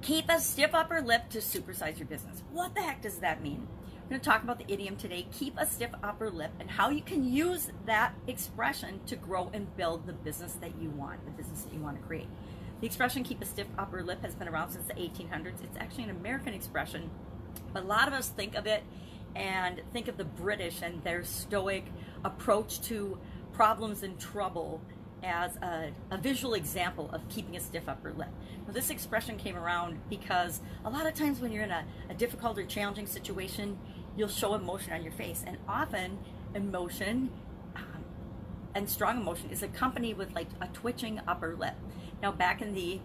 Keep a stiff upper lip to supersize your business. What the heck does that mean? We're going to talk about the idiom today, keep a stiff upper lip, and how you can use that expression to grow and build the business that you want, the business that you want to create. The expression keep a stiff upper lip has been around since the 1800s. It's actually an American expression, but a lot of us think of it and think of the British and their stoic approach to problems and trouble as a visual example of keeping a stiff upper lip. Now, this expression came around because a lot of times when you're in a difficult or challenging situation, you'll show emotion on your face, and often emotion and strong emotion is accompanied with like a twitching upper lip. Now, back in the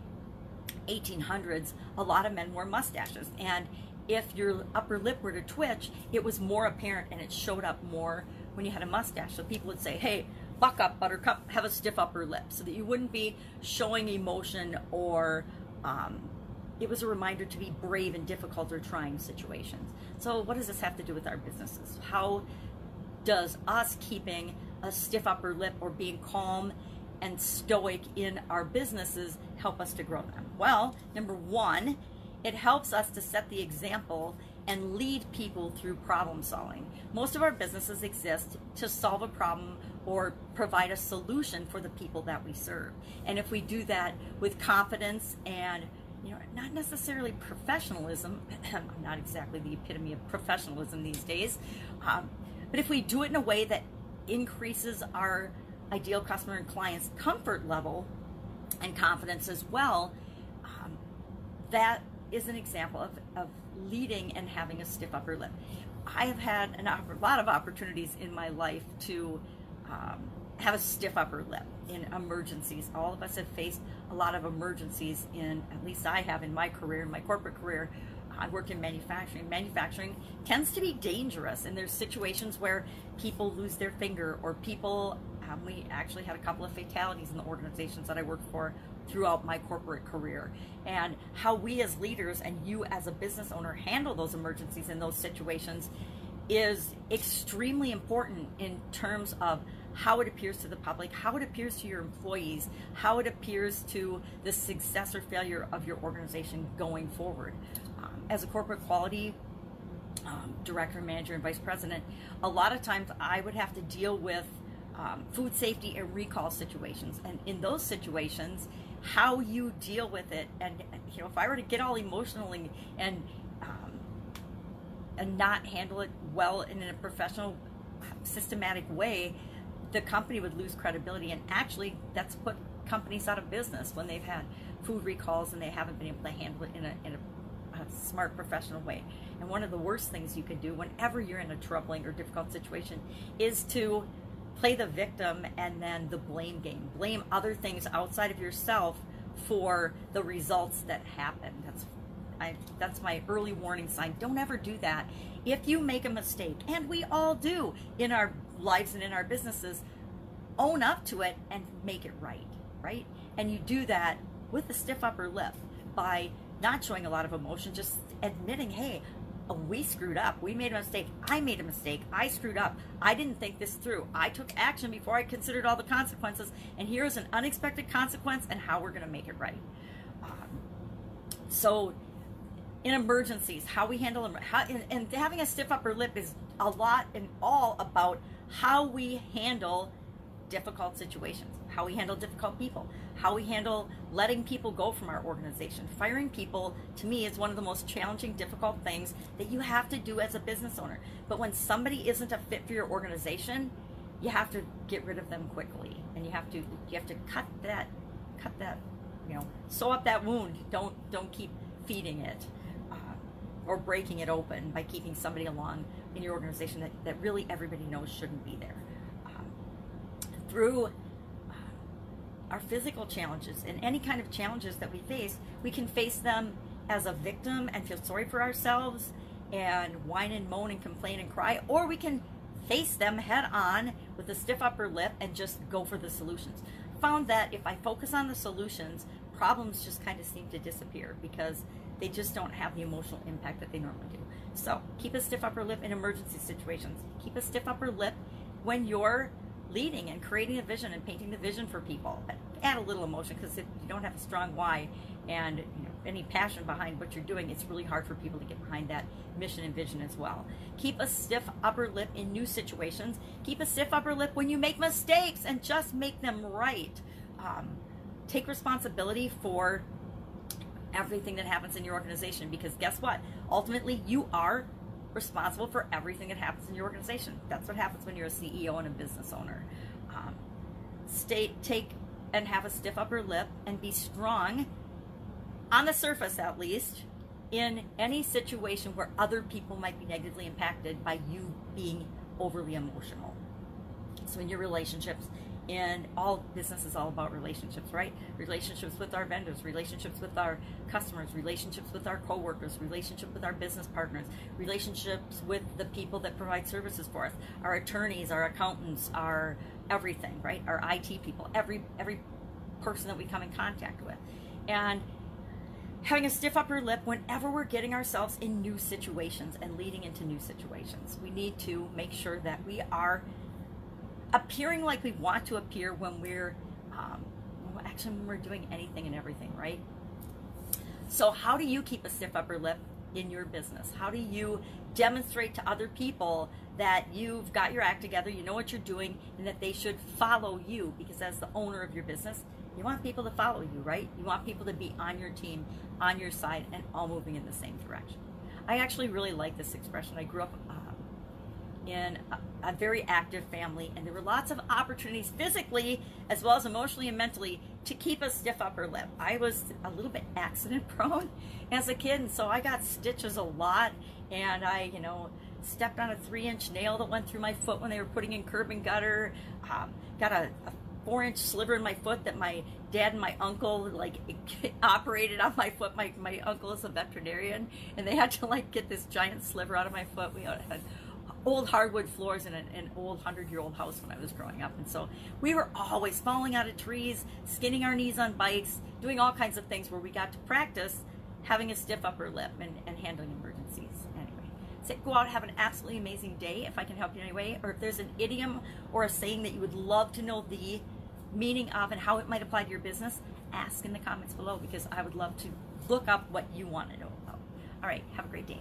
1800s, a lot of men wore mustaches, and if your upper lip were to twitch, it was more apparent and it showed up more when you had a mustache. So people would say, hey, buck up, buttercup, have a stiff upper lip, so that you wouldn't be showing emotion, or it was a reminder to be brave in difficult or trying situations. So what does this have to do with our businesses? How does us keeping a stiff upper lip or being calm and stoic in our businesses help us to grow them? Well, number one, it helps us to set the example and lead people through problem solving. Most of our businesses exist to solve a problem or provide a solution for the people that we serve. And if we do that with confidence and, not necessarily professionalism, I'm not exactly the epitome of professionalism these days, but if we do it in a way that increases our ideal customer and client's comfort level and confidence as well, that is an example of leading and having a stiff upper lip. I have had a lot of opportunities in my life to have a stiff upper lip in emergencies. All of us have faced a lot of emergencies at least I have in my career, in my corporate career. I work in manufacturing. Manufacturing tends to be dangerous, and there's situations where people lose their finger, or people, we actually had a couple of fatalities in the organizations that I worked for throughout my corporate career. And how we as leaders and you as a business owner handle those emergencies in those situations is extremely important in terms of how it appears to the public, how it appears to your employees, how it appears to the success or failure of your organization going forward. As a corporate quality director, manager, and vice president, a lot of times I would have to deal with food safety and recall situations. And in those situations, how you deal with it, and if I were to get all emotional and not handle it well in a professional, systematic way, the company would lose credibility. And actually, that's put companies out of business when they've had food recalls and they haven't been able to handle it in a smart, professional way. And one of the worst things you can do whenever you're in a troubling or difficult situation is to play the victim and then the blame game. Blame other things outside of yourself for the results that happen. That's my early warning sign. Don't ever do that. If you make a mistake, and we all do in our lives and in our businesses, own up to it and make it right? And you do that with a stiff upper lip by not showing a lot of emotion, just admitting, hey, we screwed up. We made a mistake. I made a mistake. I screwed up. I didn't think this through. I took action before I considered all the consequences, and here's an unexpected consequence and how we're going to make it right. So in emergencies, how we handle them, and having a stiff upper lip is a lot and all about how we handle difficult situations, how we handle difficult people, how we handle letting people go from our organization. Firing people, to me, is one of the most challenging, difficult things that you have to do as a business owner. But when somebody isn't a fit for your organization, you have to get rid of them quickly, and you have to cut that, sew up that wound. Don't keep feeding it or breaking it open by keeping somebody along in your organization that really everybody knows shouldn't be there. Through our physical challenges and any kind of challenges that we face, we can face them as a victim and feel sorry for ourselves and whine and moan and complain and cry, or we can face them head on with a stiff upper lip and just go for the solutions. Found that if I focus on the solutions, problems just kind of seem to disappear because they just don't have the emotional impact that they normally do. So keep a stiff upper lip in emergency situations. Keep a stiff upper lip when you're leading and creating a vision and painting the vision for people. Add a little emotion, because if you don't have a strong why and any passion behind what you're doing, it's really hard for people to get behind that mission and vision as well. Keep a stiff upper lip in new situations. Keep a stiff upper lip when you make mistakes, and just make them right. Take responsibility for everything that happens in your organization, because guess what? Ultimately, you are responsible for everything that happens in your organization. That's what happens when you're a CEO and a business owner. Take and have a stiff upper lip and be strong, on the surface at least, in any situation where other people might be negatively impacted by you being overly emotional. So in your relationships, and all business is all about relationships, right? Relationships with our vendors, relationships with our customers, relationships with our coworkers, relationship with our business partners, relationships with the people that provide services for us, our attorneys, our accountants, our everything, right? Our IT people, every person that we come in contact with. And having a stiff upper lip whenever we're getting ourselves in new situations and leading into new situations. We need to make sure that we are appearing like we want to appear when we're doing anything and everything, right? So how do you keep a stiff upper lip in your business? How do you demonstrate to other people that you've got your act together, you know what you're doing, and that they should follow you? Because as the owner of your business, you want people to follow you, right? You want people to be on your team, on your side, and all moving in the same direction. I actually really like this expression. I grew up in a very active family, and there were lots of opportunities physically as well as emotionally and mentally to keep a stiff upper lip. I was a little bit accident prone as a kid, and so I got stitches a lot, and I stepped on a 3-inch nail that went through my foot when they were putting in curb and gutter. Got a 4-inch sliver in my foot that my dad and my uncle operated on my foot. My uncle is a veterinarian, and they had to get this giant sliver out of my foot. We had old hardwood floors in an old 100-year-old house when I was growing up, and so we were always falling out of trees, skinning our knees on bikes, doing all kinds of things where we got to practice having a stiff upper lip and handling emergencies. Anyway, so go out, have an absolutely amazing day. If I can help you in any way, or if there's an idiom or a saying that you would love to know the meaning of and how it might apply to your business, ask in the comments below, because I would love to look up what you want to know about. All right, have a great day.